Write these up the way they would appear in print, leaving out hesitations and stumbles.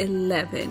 11।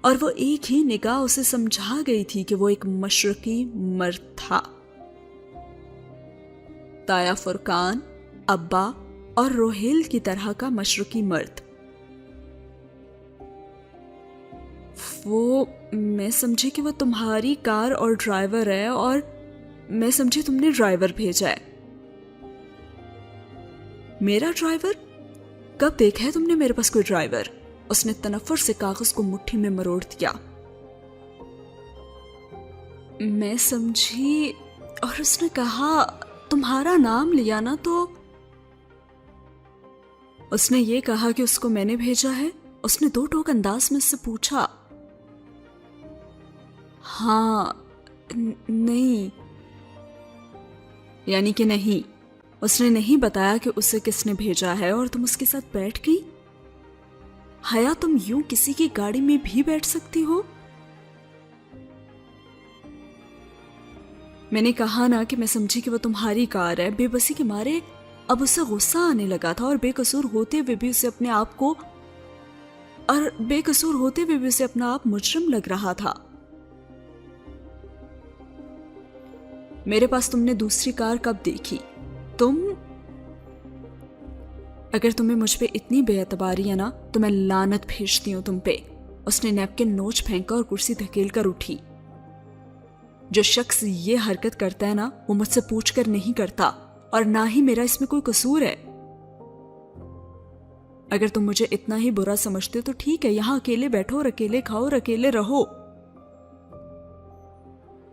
اور وہ ایک ہی نگاہ اسے سمجھا گئی تھی کہ وہ ایک مشرقی مرد تھا۔ تایا فرقان، ابا اور روہیل کی طرح کا مشرقی مرد۔ میں سمجھی کہ وہ تمہاری کار اور ڈرائیور ہے، اور میں سمجھی تم نے ڈرائیور بھیجا ہے۔ میرا ڈرائیور؟ کب دیکھا ہے تم نے میرے پاس کوئی ڈرائیور؟ اس نے تنفر سے کاغذ کو مٹھی میں مروڑ دیا۔ میں سمجھی، اور اس نے کہا تمہارا نام لیا نا، تو اس نے یہ کہا کہ اس کو میں نے بھیجا ہے۔ اس نے دو ٹوک انداز میں اس سے پوچھا۔ ہاں، نہیں، یعنی کہ نہیں۔ اس نے نہیں بتایا کہ اسے کس نے بھیجا ہے، اور تم اس کے ساتھ بیٹھ گئی؟ حیا، تم یوں کسی کی گاڑی میں بھی بیٹھ سکتی ہو؟ میں نے کہا نا کہ میں سمجھی کہ وہ تمہاری کار ہے۔ بے بسی کے مارے اب اسے غصہ آنے لگا تھا، اور بے قصور ہوتے ہوئے بھی اسے اپنا آپ مجرم لگ رہا تھا۔ میرے پاس تم نے دوسری کار کب دیکھی؟ اگر تمہیں مجھ پہ اتنی بے اعتباری ہے نا، تو میں لعنت بھیجتی ہوں تم پہ۔ اس نے نیپکن نوچ پھینکا اور کرسی دھکیل کر اٹھی۔ جو شخص یہ حرکت کرتا ہے نا، وہ مجھ سے پوچھ کر نہیں کرتا، اور نہ ہی میرا اس میں کوئی قصور ہے۔ اگر تم مجھے اتنا ہی برا سمجھتے ہو تو ٹھیک ہے، یہاں اکیلے بیٹھو اور اکیلے کھاؤ اور اکیلے رہو۔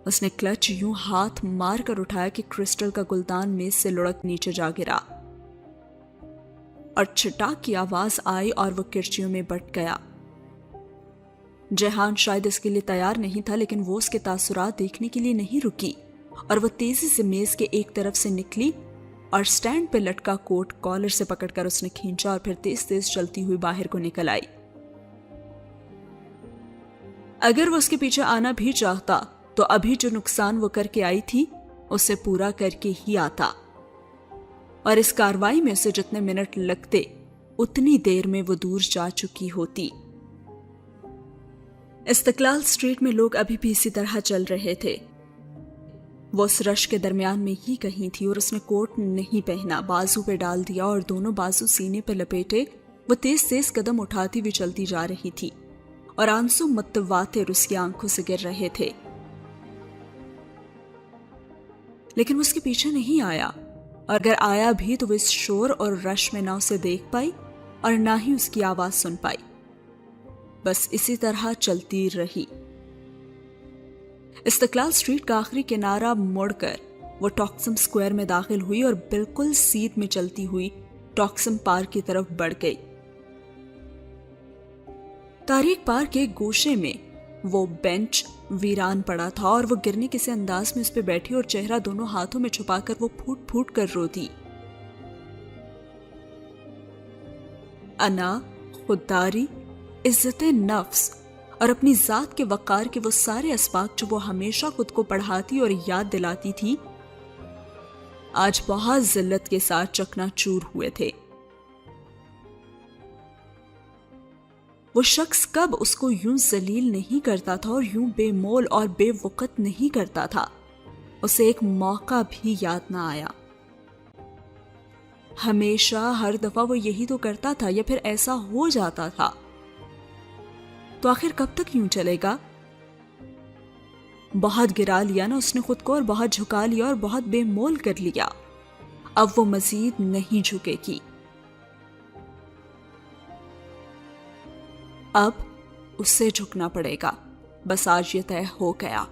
اس نے کلچ یوں ہاتھ مار کر اٹھایا کہ کرسٹل کا گلدان میز سے لڑک نیچے جا گرا، اور چھٹاک کی آواز آئی اور وہ کرچیوں میں بٹ گیا۔ جہان شاید اس کے لیے تیار نہیں تھا، لیکن وہ اس کے تاثرات دیکھنے کے لیے نہیں رکی، اور وہ تیزی سے میز کے ایک طرف سے نکلی اور سٹینڈ پہ لٹکا کوٹ کالر سے پکڑ کر اس نے کھینچا، اور پھر تیز تیز چلتی ہوئی باہر کو نکل آئی۔ اگر وہ اس کے پیچھے آنا بھی چاہتا تو ابھی جو نقصان وہ کر کے آئی تھی اسے پورا کر کے ہی آتا، اور اس کاروائی میں اسے جتنے منٹ لگتے اتنی دیر میں وہ دور جا چکی ہوتی۔ استقلال اسٹریٹ میں لوگ ابھی بھی اسی طرح چل رہے تھے۔ وہ اس رش کے درمیان میں ہی کہیں تھی، اور اس نے کوٹ نہیں پہنا، بازو پہ ڈال دیا اور دونوں بازو سینے پہ لپیٹے وہ تیز تیز قدم اٹھاتی ہوئی چلتی جا رہی تھی، اور آنسو متواتر اس کی آنکھوں سے گر رہے تھے۔ لیکن وہ اس کے پیچھے نہیں آیا، اور اگر آیا بھی تو وہ اس شور اور رش میں نہ اسے دیکھ پائی اور نہ ہی اس کی آواز سن پائی۔ بس اسی طرح چلتی رہی۔ استقلال اسٹریٹ کا آخری کنارہ مڑ کر وہ ٹاکسم اسکوائر میں داخل ہوئی اور بالکل سیدھ میں چلتی ہوئی ٹاکسم پارک کی طرف بڑھ گئی۔ تاریخ پارک کے گوشے میں وہ بینچ ویران پڑا تھا، اور وہ گرنے کسی انداز میں اس پہ بیٹھی اور چہرہ دونوں ہاتھوں میں چھپا کر وہ پھوٹ پھوٹ کر رو دی۔ انا، خودداری، عزت نفس اور اپنی ذات کے وقار کے وہ سارے اسباق جو وہ ہمیشہ خود کو پڑھاتی اور یاد دلاتی تھی، آج بہت ذلت کے ساتھ چکنا چور ہوئے تھے۔ وہ شخص کب اس کو یوں ذلیل نہیں کرتا تھا اور یوں بے مول اور بے وقت نہیں کرتا تھا، اسے ایک موقع بھی یاد نہ آیا۔ ہمیشہ ہر دفعہ وہ یہی تو کرتا تھا، یا پھر ایسا ہو جاتا تھا۔ تو آخر کب تک یوں چلے گا؟ بہت گرا لیا نا اس نے خود کو، اور بہت جھکا لیا اور بہت بے مول کر لیا۔ اب وہ مزید نہیں جھکے گی۔ اب اسے جھکنا پڑے گا، بس آج یہ طے ہو گیا۔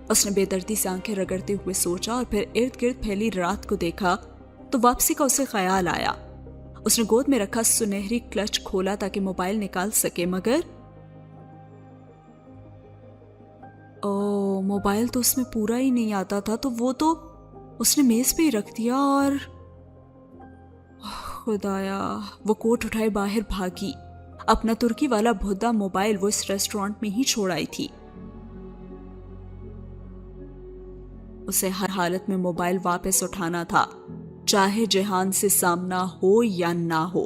اس نے بے دردی سے آنکھیں رگڑتے ہوئے سوچا، اور پھر ارد گرد پھیلی رات کو دیکھا تو واپسی کا اسے خیال آیا۔ اس نے گود میں رکھا سنہری کلچ کھولا تاکہ موبائل نکال سکے، مگر موبائل تو اس میں پورا ہی نہیں آتا تھا، تو وہ تو اس نے میز پہ ہی رکھ دیا، اور خدایا، وہ کوٹ اٹھائے باہر بھاگی۔ اپنا ترکی والا بھدا موبائل وہ اس ریسٹورانٹ میں ہی چھوڑ آئی تھی۔ اسے ہر حالت میں موبائل واپس اٹھانا تھا، چاہے جہان سے سامنا ہو یا نہ ہو۔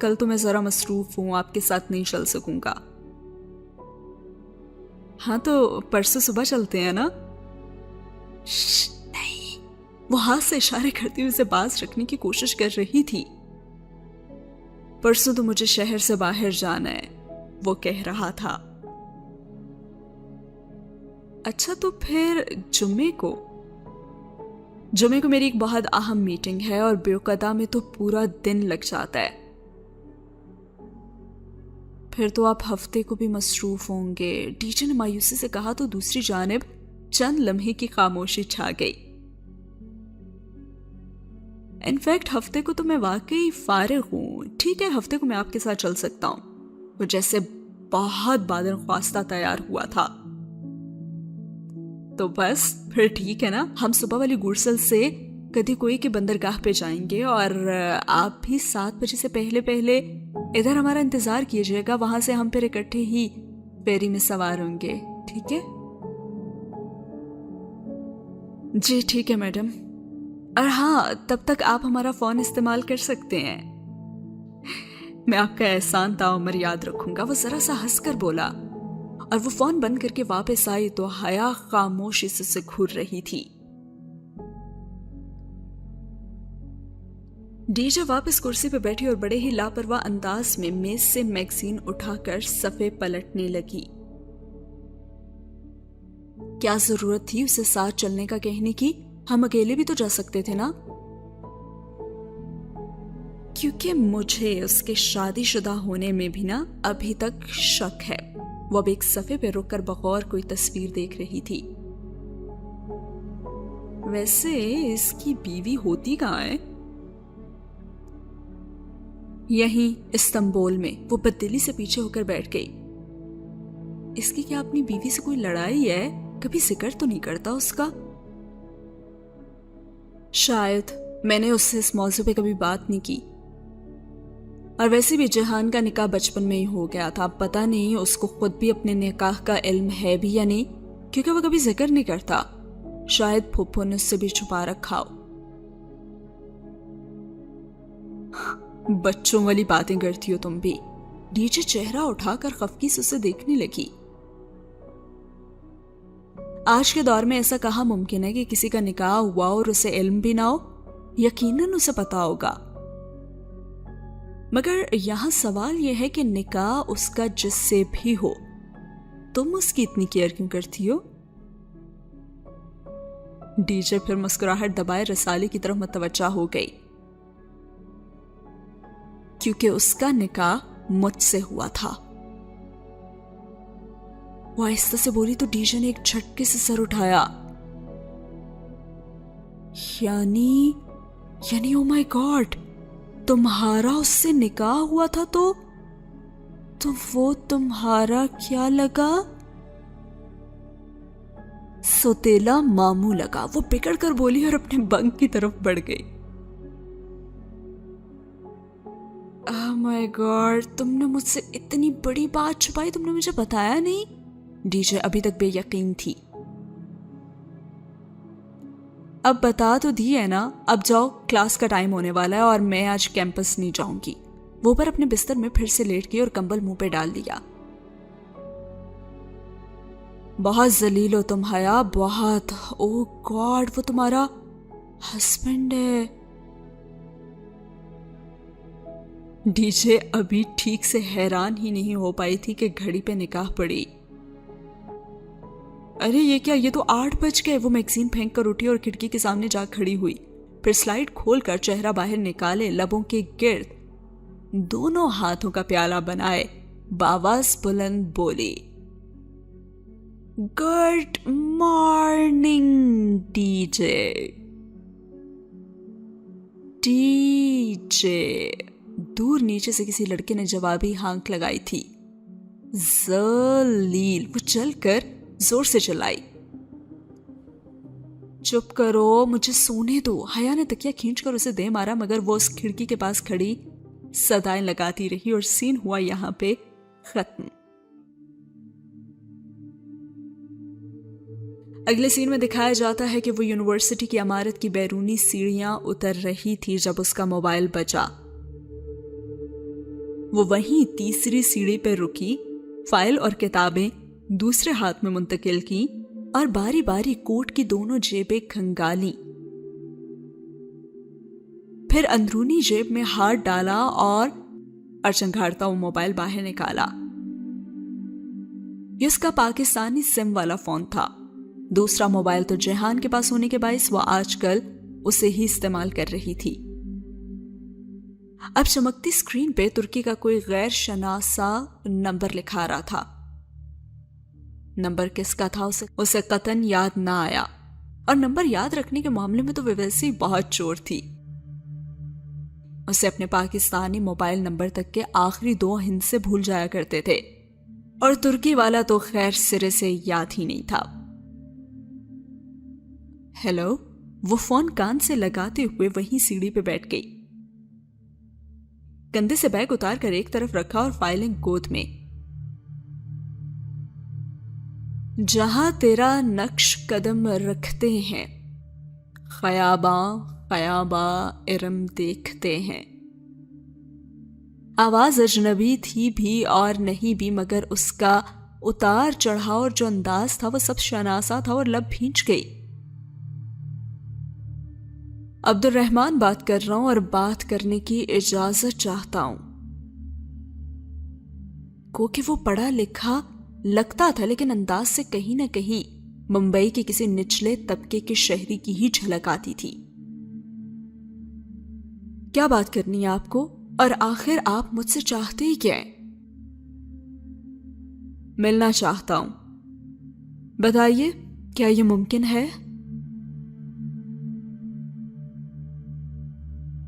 کل تو میں ذرا مصروف ہوں، آپ کے ساتھ نہیں چل سکوں گا۔ ہاں تو پرسوں صبح چلتے ہیں نا؟ نہیں، وہ ہاتھ سے اشارے کرتی ہوئے اسے باز رکھنے کی کوشش کر رہی تھی۔ پرسوں تو مجھے شہر سے باہر جانا ہے، وہ کہہ رہا تھا۔ اچھا تو پھر جمعے کو میری ایک بہت اہم میٹنگ ہے اور بیوقدہ میں تو پورا دن لگ جاتا ہے۔ پھر تو آپ ہفتے کو بھی مصروف ہوں گے، ڈی جے نے مایوسی سے کہا تو دوسری جانب چند لمحے کی خاموشی چھا گئی۔ انفیکٹ ہفتے کو تو میں واقعی فارغ ہوں، ٹھیک ہے ہفتے کو میں آپ کے ساتھ چل سکتا ہوں۔ وہ جیسے بہت بادل خواستہ تیار ہوا تھا۔ تو بس پھر ٹھیک ہے نا، ہم صبح والی گورسل سے کدی کوئی کے بندرگاہ پہ جائیں گے اور آپ بھی 7 بجے سے پہلے ادھر ہمارا انتظار کیجیے گا، وہاں سے ہم پھر اکٹھے ہی فیری میں سوار ہوں گے، ٹھیک ہے؟ جی ٹھیک ہے میڈم، اور ہاں تب تک آپ ہمارا فون استعمال کر سکتے ہیں۔ میں آپ کا احسان تعمر یاد رکھوں گا، وہ ذرا سا ہنس کر بولا، اور وہ فون بند کر کے واپس آئی تو حیا خاموشی سے اسے گھور رہی تھی۔ ڈی جے واپس کرسی پہ بیٹھی اور بڑے ہی لاپرواہ انداز میں میز سے میگزین اٹھا کر صفحے پلٹنے لگی۔ کیا ضرورت تھی اسے ساتھ چلنے کا کہنے کی؟ ہم اکیلے بھی تو جا سکتے تھے نا؟ کیونکہ مجھے اس کے شادی شدہ ہونے میں بھی نا ابھی تک شک ہے۔ وہ اب ایک صفحے پہ رک کر بغور کوئی تصویر دیکھ رہی تھی۔ ویسے اس کی بیوی ہوتی کہاں ہے؟ یہیں استنبول میں۔ وہ بددلی سے پیچھے ہو کر بیٹھ گئی۔ اس کی کیا اپنی بیوی سے کوئی لڑائی ہے؟ کبھی ذکر تو نہیں کرتا اس کا؟ شاید میں نے اس سے اس موضوع پہ کبھی بات نہیں کی، اور ویسے بھی جہان کا نکاح بچپن میں ہی ہو گیا تھا۔ اب پتہ نہیں اس کو خود بھی اپنے نکاح کا علم ہے بھی یا نہیں، کیونکہ وہ کبھی ذکر نہیں کرتا۔ شاید پھوپھو نے اس سے بھی چھپا رکھا ہو۔ بچوں والی باتیں کرتی ہو تم بھی۔ ڈی جے چہرہ اٹھا کر خفگی سے اسے دیکھنے لگی۔ آج کے دور میں ایسا کہاں ممکن ہے کہ کسی کا نکاح ہوا اور اسے علم بھی نہ ہو؟ یقیناً اسے پتا ہوگا، مگر یہاں سوال یہ ہے کہ نکاح اس کا جس سے بھی ہو، تم اس کی اتنی کیئر کیوں کرتی ہو؟ ڈی جے پھر مسکراہٹ دبائے رسالے کی طرف متوجہ ہو گئی۔ کیونکہ اس کا نکاح مجھ سے ہوا تھا۔ وہ آہستہ سے بولی تو ڈی جے نے ایک جھٹکے سے سر اٹھایا۔ یعنی او مائی گاڈ، تمہارا اس سے نکاح ہوا تھا تو وہ تمہارا کیا لگا؟ سوتیلا ماموں لگا، وہ بگڑ کر بولی اور اپنے بنک کی طرف بڑھ گئی۔ Oh my God، تم نے مجھ سے اتنی بڑی بات چھپائی، تم نے مجھے بتایا نہیں؟ ڈی جے ابھی تک بے یقین تھی۔ اب بتا تو دی ہے نا، اب جاؤ، کلاس کا ٹائم ہونے والا ہے اور میں آج کیمپس نہیں جاؤں گی۔ وہ پر اپنے بستر میں پھر سے لیٹ گئی اور کمبل منہ پہ ڈال دیا۔ بہت ذلیل ہو تم حیا، بہت۔ او گاڈ، وہ تمہارا ہسبینڈ ہے۔ ڈی جے ابھی ٹھیک سے حیران ہی نہیں ہو پائی تھی کہ گھڑی پہ نکاح پڑی۔ ارے یہ کیا، یہ تو 8 بج گئے۔ وہ میگزین پھینک کر اٹھی اور کھڑکی کے سامنے جا کھڑی ہوئی، پھر سلائیڈ کھول کر چہرہ باہر نکالے، لبوں کے گرد دونوں ہاتھوں کا پیالہ بنائے، بآواز بلند بولی، good morning D J. D J. دور نیچے سے کسی لڑکے نے جوابی ہانک لگائی تھی۔ ذلیل، وہ چل کر زور سے چلائی۔ چپ کرو، مجھے سونے دو۔ حیا نے تکیہ کھینچ کر اسے دے مارا، مگر وہ اس کھڑکی کے پاس کھڑی صدائیں لگاتی رہی اور سین ہوا یہاں پہ ختم۔ اگلے سین میں دکھایا جاتا ہے کہ وہ یونیورسٹی کی عمارت کی بیرونی سیڑھیاں اتر رہی تھی جب اس کا موبائل بجا۔ وہ وہیں تیسری سیڑھی پہ رکی، فائل اور کتابیں دوسرے ہاتھ میں منتقل کی اور باری باری کوٹ کی دونوں جیبیں کھنگالیں۔ پھر اندرونی جیب میں ہاتھ ڈالا اور چنگھاڑتا وہ موبائل باہر نکالا۔ یہ اس کا پاکستانی سم والا فون تھا۔ دوسرا موبائل تو جیہان کے پاس ہونے کے باعث وہ آج کل اسے ہی استعمال کر رہی تھی۔ اب چمکتی سکرین پہ ترکی کا کوئی غیر شناسا نمبر لکھا رہا تھا۔ نمبر کس کا تھا اسے قطعاً یاد نہ آیا، اور نمبر یاد رکھنے کے معاملے میں تو وہ ویسے ہی بہت چور تھی۔ اسے اپنے پاکستانی موبائل نمبر تک کے آخری 2 ہندسے بھول جایا کرتے تھے، اور ترکی والا تو خیر سرے سے یاد ہی نہیں تھا۔ ہیلو، وہ فون کان سے لگاتے ہوئے وہیں سیڑھی پہ بیٹھ گئی، کندھے سے بیگ اتار کر ایک طرف رکھا اور فائلیں گود میں۔ جہاں تیرا نقش قدم رکھتے ہیں، خیاباں خیاباں ارم دیکھتے ہیں۔ آواز اجنبی تھی بھی اور نہیں بھی، مگر اس کا اتار چڑھاؤ اور جو انداز تھا وہ سب شناسا تھا، اور لب بھینچ گئی۔ عبد الرحمن بات کر رہا ہوں اور بات کرنے کی اجازت چاہتا ہوں۔ کہ وہ پڑھا لکھا لگتا تھا، لیکن انداز سے کہیں نہ کہیں ممبئی کے کسی نچلے طبقے کے شہری کی ہی جھلک آتی تھی۔ کیا بات کرنی ہے آپ کو؟ اور آخر آپ مجھ سے چاہتے ہی کیا ہیں؟ ملنا چاہتا ہوں۔ بتائیے، کیا یہ ممکن ہے؟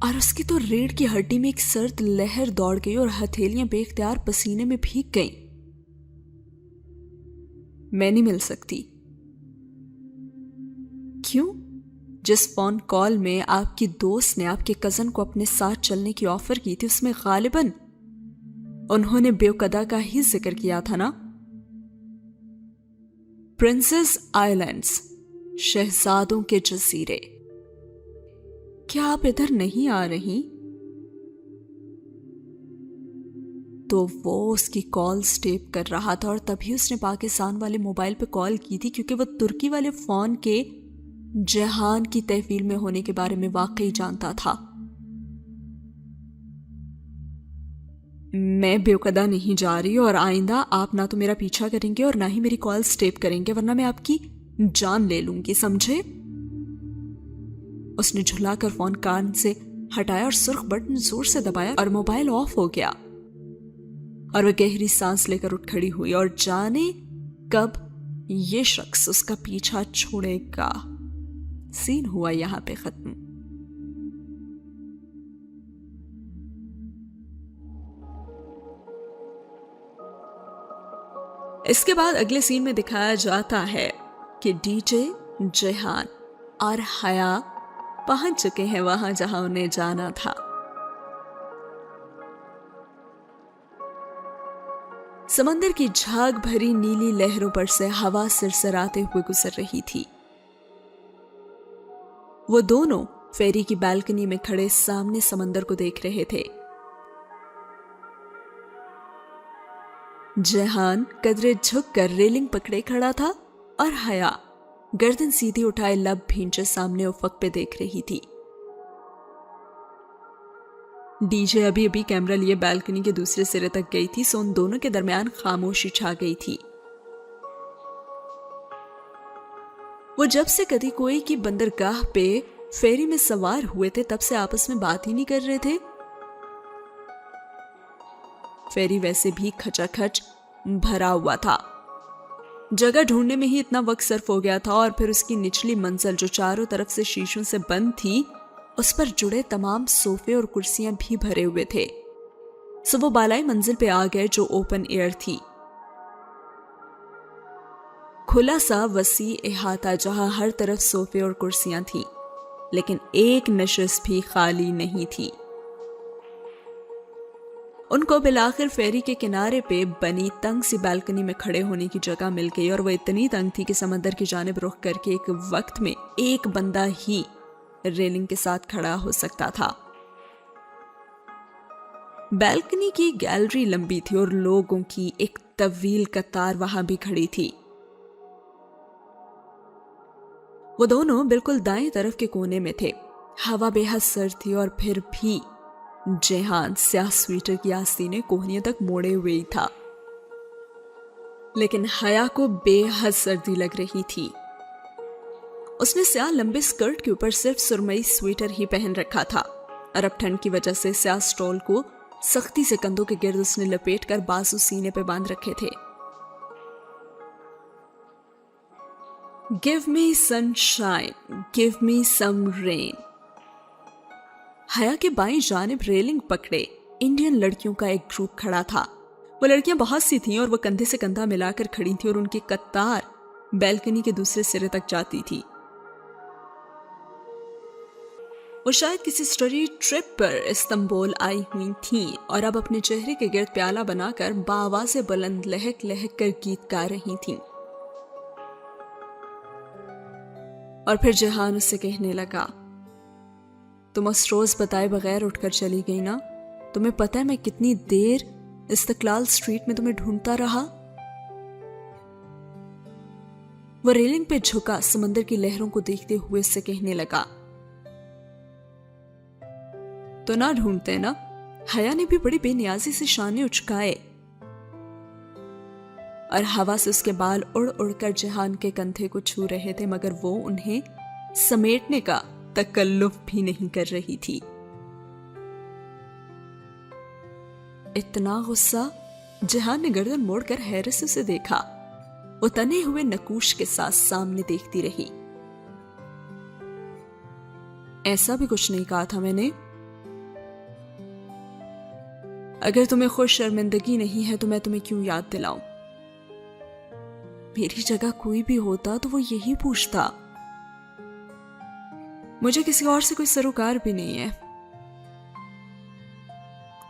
اور اس کی تو ریڑھ کی ہڈی میں ایک سرد لہر دوڑ گئی اور ہتھیلیاں بے اختیار پسینے میں بھیگ گئیں۔ میں نہیں مل سکتی۔ کیوں؟ جس فون کال میں آپ کی دوست نے آپ کے کزن کو اپنے ساتھ چلنے کی آفر کی تھی، اس میں غالباً انہوں نے بیوقدا کا ہی ذکر کیا تھا نا؟ پرنسس آئی لینڈز، شہزادوں کے جزیرے۔ کیا آپ ادھر نہیں آ رہی؟ تو وہ اس کی کال سٹیپ کر رہا تھا، اور تبھی اس نے پاکستان والے موبائل پہ کال کی تھی، کیونکہ وہ ترکی والے فون کے جہان کی تحویل میں ہونے کے بارے میں واقعی جانتا تھا۔ میں بیوقدا نہیں جا رہی، اور آئندہ آپ نہ تو میرا پیچھا کریں گے اور نہ ہی میری کال سٹیپ کریں گے، ورنہ میں آپ کی جان لے لوں گی، سمجھے؟ اس نے جھلا کر فون کان سے ہٹایا اور سرخ بٹن زور سے دبایا اور موبائل آف ہو گیا، اور وہ گہری سانس لے کر اٹھ کھڑی ہوئی، اور جانے کب یہ شخص اس کا پیچھا چھوڑے گا۔ سین ہوا یہاں پہ ختم۔ اس کے بعد اگلے سین میں دکھایا جاتا ہے کہ ڈی جے جیہان اور حیا پہنچ چکے ہیں وہاں جہاں انہیں جانا تھا۔ سمندر کی جھاگ بھری نیلی لہروں پر سے ہوا سرسراتے ہوئے گزر رہی تھی۔ وہ دونوں فیری کی بالکنی میں کھڑے سامنے سمندر کو دیکھ رہے تھے۔ جیہان قدرے جھک کر ریلنگ پکڑے کھڑا تھا، اور حیا گردن سیدھی اٹھائے لب بھینچے سامنے افق پہ دیکھ رہی تھی۔ ڈی جے ابھی کیمرہ لیے بالکنی کے دوسرے سرے تک گئی تھی، سو ان دونوں کے درمیان خاموشی چھا گئی تھی۔ وہ جب سے کدی کوئی کی بندرگاہ پہ فیری میں سوار ہوئے تھے تب سے آپس میں بات ہی نہیں کر رہے تھے۔ فیری ویسے بھی کھچا کھچ بھرا ہوا تھا، جگہ ڈھونڈنے میں ہی اتنا وقت صرف ہو گیا تھا، اور پھر اس کی نچلی منزل جو چاروں طرف سے شیشوں سے بند تھی، اس پر جڑے تمام صوفے اور کرسیاں بھی بھرے ہوئے تھے۔ سو وہ بالائی منزل پہ آ گئے جو اوپن ایئر تھی، کھلا سا وسیع احاطہ جہاں ہر طرف صوفے اور کرسیاں تھیں، لیکن ایک نشست بھی خالی نہیں تھی۔ ان کو بالآخر فیری کے کنارے پہ بنی تنگ سی بالکنی میں کھڑے ہونے کی جگہ مل گئی، اور وہ اتنی تنگ تھی کہ سمندر کی جانب رخ کر کے ایک وقت میں ایک بندہ ہی ریلنگ کے ساتھ کھڑا ہو سکتا تھا۔ بالکنی کی گیلری لمبی تھی اور لوگوں کی ایک طویل قطار وہاں بھی کھڑی تھی۔ وہ دونوں بالکل دائیں طرف کے کونے میں تھے۔ ہوا بے حد سرد تھی اور پھر بھی جیہان سیاہ سویٹر کی آستینیں کوہنیوں تک موڑے ہوئے ہی تھا، لیکن حیا کو بے حد سردی لگ رہی تھی۔ اس نے سیاہ لمبے سکرٹ کے اوپر صرف سرمئی سویٹر ہی پہن رکھا تھا، اور اب ٹھنڈ کی وجہ سے سیاہ سٹول کو سختی سے کندھوں کے گرد اس نے لپیٹ کر بازو سینے پہ باندھ رکھے تھے۔ Give me sunshine, give me some rain۔ حیا کے بائیں جانب ریلنگ پکڑے انڈین لڑکیوں کا ایک گروپ کھڑا تھا۔ وہ لڑکیاں بہت سی تھیں اور وہ کندھے سے کندھا ملا کر کھڑی تھیں، اور ان کی قطار بیلکنی کے دوسرے سرے تک جاتی تھی۔ وہ شاید کسی اسٹڈی ٹرپ پر استنبول آئی ہوئی تھیں اور اب اپنے چہرے کے گرد پیالہ بنا کر بآواز بلند لہک لہک کر گیت گا رہی تھیں۔ اور پھر جہان اس سے کہنے لگا، تم اس روز بتائے بغیر اٹھ کر چلی گئی نا؟ تمہیں پتہ ہے میں کتنی دیر استقلال اسٹریٹ میں تمہیں ڈھونڈتا رہا؟ وہ ریلنگ پہ جھکا سمندر کی لہروں کو دیکھتے ہوئے اس سے کہنے لگا، تو نہ ڈھونڈتے نا؟ حیا نے بھی بڑی بے نیازی سے شانے اچکائے، اور ہوا سے اس کے بال اڑ اڑ کر جہان کے کندھے کو چھو رہے تھے، مگر وہ انہیں سمیٹنے کا تکلف بھی نہیں کر رہی تھی۔ اتنا غصہ؟ جہان نے گردن موڑ کر حیرت سے اسے دیکھا۔ وہ تنے ہوئے نقوش کے ساتھ سامنے دیکھتی رہی۔ ایسا بھی کچھ نہیں کہا تھا میں نے۔ اگر تمہیں خود شرمندگی نہیں ہے تو میں تمہیں کیوں یاد دلاؤں؟ میری جگہ کوئی بھی ہوتا تو وہ یہی پوچھتا۔ مجھے کسی اور سے کوئی سروکار بھی نہیں ہے۔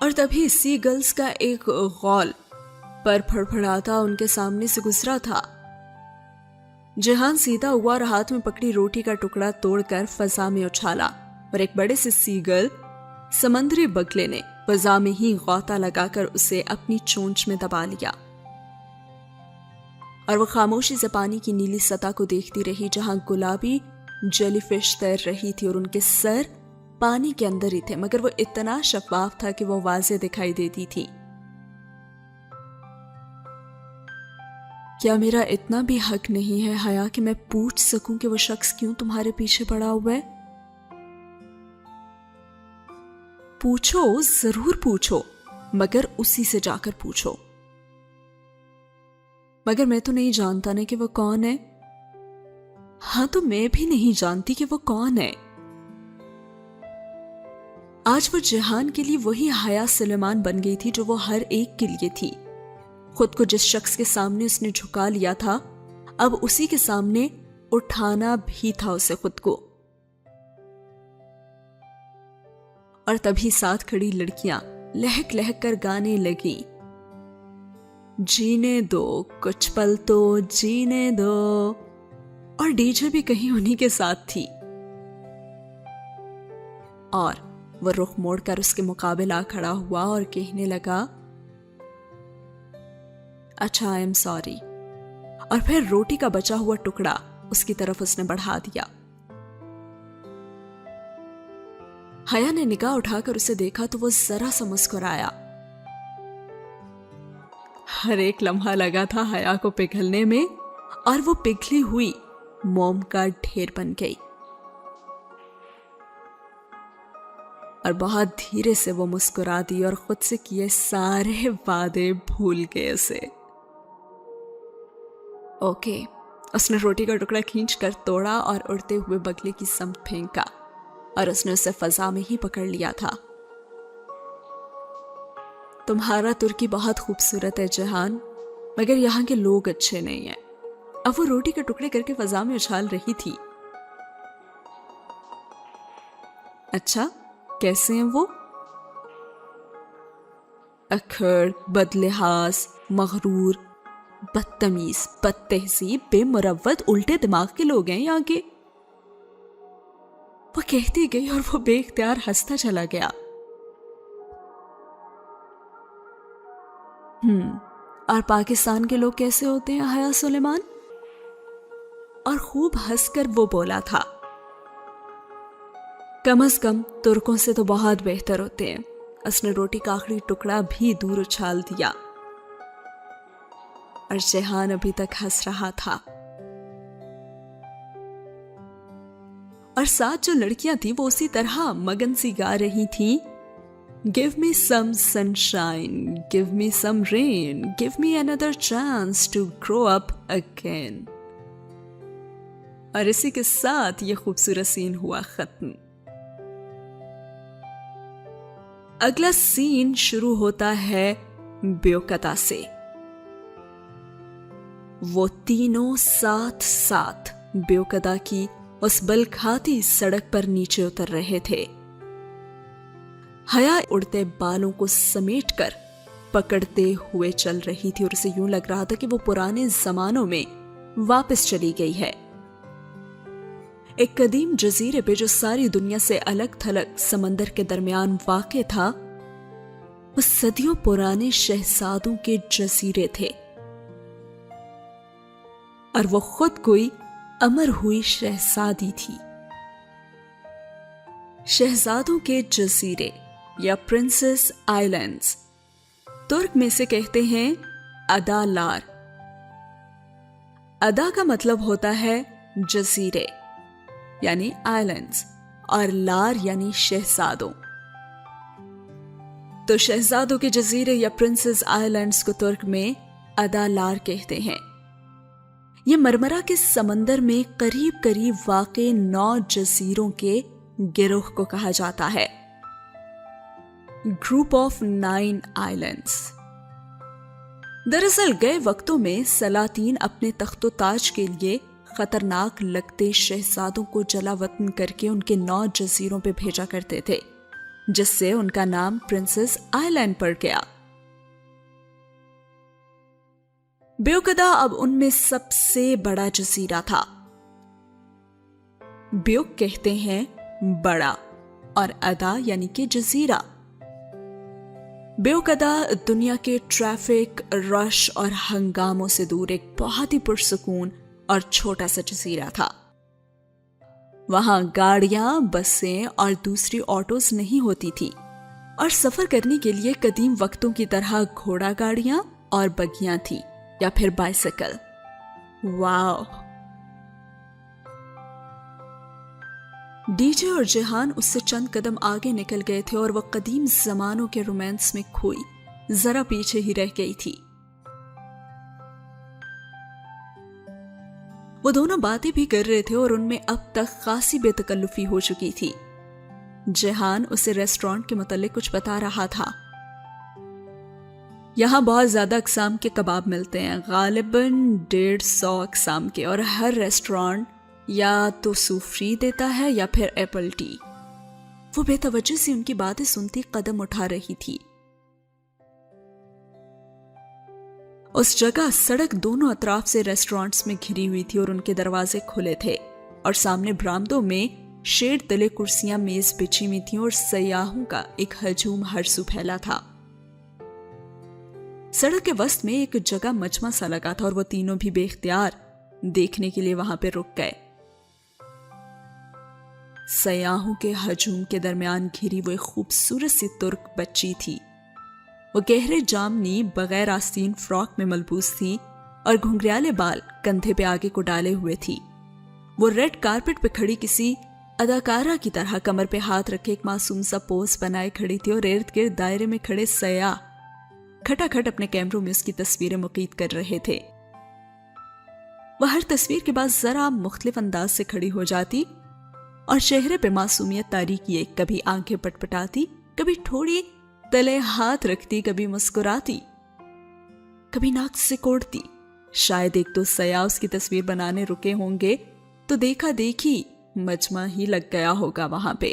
اور تبھی سی گلز کا ایک غول پر پھڑپھڑاتا ان کے سامنے سے گزرا تھا۔ جہان سیدھا ہوا اور ہاتھ میں پکڑی روٹی کا ٹکڑا توڑ کر فضا میں اچھالا، اور ایک بڑے سے سی گل سمندری بگلے نے فضا میں ہی غوطہ لگا کر اسے اپنی چونچ میں دبا لیا، اور وہ خاموشی سے پانی کی نیلی سطح کو دیکھتی رہی جہاں گلابی جیلی فش تیر رہی تھی اور ان کے سر پانی کے اندر ہی تھے، مگر وہ اتنا شفاف تھا کہ وہ واضح دکھائی دیتی تھی۔ کیا میرا اتنا بھی حق نہیں ہے حیا کہ میں پوچھ سکوں کہ وہ شخص کیوں تمہارے پیچھے پڑا ہوا ہے؟ پوچھو، ضرور پوچھو، مگر اسی سے جا کر پوچھو۔ مگر میں تو نہیں جانتا نا کہ وہ کون ہے۔ ہاں تو میں بھی نہیں جانتی کہ وہ کون ہے۔ آج وہ جہان کے لیے وہی حیا سلیمان بن گئی تھی جو وہ ہر ایک کے لیے تھی۔ خود کو جس شخص کے سامنے اس نے جھکا لیا تھا، اب اسی کے سامنے اٹھانا بھی تھا اسے خود کو۔ اور تبھی ساتھ کھڑی لڑکیاں لہک لہک کر گانے لگی، جینے دو کچھ پل تو جینے دو، اور ڈی جے بھی کہیں انہی کے ساتھ تھی۔ اور وہ رخ موڑ کر اس کے مقابل آ کھڑا ہوا اور کہنے لگا، اچھا آئی ایم سوری، اور پھر روٹی کا بچا ہوا ٹکڑا اس کی طرف اس نے بڑھا دیا۔ حیا نے نگاہ اٹھا کر اسے دیکھا تو وہ ذرا سا مسکرایا۔ ہر ایک لمحہ لگا تھا حیا کو پگھلنے میں، اور وہ پگھلی ہوئی موم کا ڈھیر بن گئی، اور بہت دھیرے سے وہ مسکرا دی اور خود سے کیے سارے وعدے بھول گئے اسے۔ اوکے، اس نے روٹی کا ٹکڑا کھینچ کر توڑا اور اڑتے ہوئے بگلے کی سمت پھینکا، اور اس نے اسے فضا میں ہی پکڑ لیا تھا۔ تمہارا ترکی بہت خوبصورت ہے جہان، مگر یہاں کے لوگ اچھے نہیں ہیں۔ اب وہ روٹی کے ٹکڑے کر کے فضا میں اچھال رہی تھی۔ اچھا، کیسے ہیں وہ؟ اکھڑ، بدلحاظ، مغرور، بدتمیز، بد تہذیب، بے مروت، الٹے دماغ کے لوگ ہیں یہاں کے. وہ کہتی گئی اور وہ بے اختیار ہنستا چلا گیا. اور پاکستان کے لوگ کیسے ہوتے ہیں حیا سلیمان؟ اور خوب ہنس کر وہ بولا تھا، کم از کم ترکوں سے تو بہت بہتر ہوتے ہیں. اس نے روٹی کا آخری ٹکڑا بھی دور اچھال دیا اور جہان ابھی تک ہنس رہا تھا. اور ساتھ جو لڑکیاں تھیں وہ اسی طرح مگن سی گا رہی تھیں، Give me some sunshine, give me some rain, give me another chance to grow up again. اور اسی کے ساتھ یہ خوبصورت سین ہوا ختم. اگلا سین شروع ہوتا ہے بیوکتا سے. وہ تینوں ساتھ ساتھ بیوکتا کی اس بل کھاتی سڑک پر نیچے اتر رہے تھے. حیا اڑتے بالوں کو سمیٹ کر پکڑتے ہوئے چل رہی تھی اور اسے یوں لگ رہا تھا کہ وہ پرانے زمانوں میں واپس چلی گئی ہے. ایک قدیم جزیرے پہ جو ساری دنیا سے الگ تھلگ سمندر کے درمیان واقع تھا، وہ صدیوں پرانے شہزادوں کے جزیرے تھے اور وہ خود کوئی امر ہوئی شہزادی تھی. شہزادوں کے جزیرے یا پرنسس آئلینڈز ترک میں سے کہتے ہیں ادالار. ادا کا مطلب ہوتا ہے جزیرے یعنی آئلینڈز اور لار یعنی شہزادوں. تو شہزادوں کے جزیرے یا پرنسس آئلینڈز کو ترک میں ادالار کہتے ہیں. یہ مرمرا کے سمندر میں قریب قریب واقع 9 جزیروں کے گروہ کو کہا جاتا ہے، گروپ آف 9 آئلینڈز. دراصل گئے وقتوں میں سلاطین اپنے تخت و تاج کے لیے خطرناک لگتے شہزادوں کو جلا وطن کر کے ان کے 9 جزیروں پہ بھیجا کرتے تھے، جس سے ان کا نام پرنسس آئلینڈ پڑ گیا. بیوکدا اب ان میں سب سے بڑا جزیرہ تھا. بیوک کہتے ہیں بڑا اور ادا یعنی کہ جزیرہ. بیوکدا دنیا کے ٹریفک، رش اور ہنگاموں سے دور ایک بہت ہی پرسکون اور چھوٹا سا جزیرہ تھا. وہاں گاڑیاں، بسیں اور دوسری آٹوز نہیں ہوتی تھی اور سفر کرنے کے لیے قدیم وقتوں کی طرح گھوڑا گاڑیاں اور بگیاں تھیں یا پھر بائسیکل. واو! ڈی جے اور جہان اس سے چند قدم آگے نکل گئے تھے اور وہ قدیم زمانوں کے رومانس میں کھوئی ذرا پیچھے ہی رہ گئی تھی. وہ دونوں باتیں بھی کر رہے تھے اور ان میں اب تک خاصی بے تکلفی ہو چکی تھی. جہان اسے ریسٹورانٹ کے متعلق کچھ بتا رہا تھا. یہاں بہت زیادہ اقسام کے کباب ملتے ہیں، غالباً 150 اقسام کے، اور ہر ریسٹورانٹ یا تو سوفری دیتا ہے یا پھر ایپل ٹی. وہ بے توجہ سے ان کی باتیں سنتی قدم اٹھا رہی تھی. اس جگہ سڑک دونوں اطراف سے ریسٹورانٹس میں گھری ہوئی تھی اور ان کے دروازے کھلے تھے اور سامنے برآمدوں میں شیڈ تلے کرسیاں میز بچھی ہوئی تھیں اور سیاحوں کا ایک ہجوم ہر سو پھیلا تھا. سڑک کے وسط میں ایک جگہ مجمع سا لگا تھا اور وہ تینوں بھی بے اختیار دیکھنے کے لیے وہاں پہ رک گئے. سیاحوں کے ہجوم کے درمیان گھری وہ ایک خوبصورت سی ترک بچی تھی. وہ گہرے جامنی بغیر آستین فراک میں ملبوس تھی اور گھنگریالے بال کندھے پہ آگے کو ڈالے ہوئے تھی. وہ ریڈ کارپٹ پہ کھڑی کسی اداکارہ کی طرح کمر پہ ہاتھ رکھے ایک معصوم سا پوز بنائے کھڑی تھی اور ارد گرد دائرے میں کھڑے سیاح کھٹا کھٹ اپنے کیمروں میں اس کی تصویریں مقید کر رہے تھے. وہ ہر تصویر کے بعد ذرا مختلف انداز سے کھڑی ہو جاتی اور چہرے پہ معصومیت طاری کیے کبھی آنکھیں پٹپٹاتی، کبھی تھوڑی تلے ہاتھ رکھتی، کبھی مسکراتی، کبھی ناک سے کوڑتی. شاید 1-2 سیاح اس کی تصویر بنانے رکے ہوں گے تو دیکھا دیکھی مجمع ہی لگ گیا ہوگا وہاں پہ.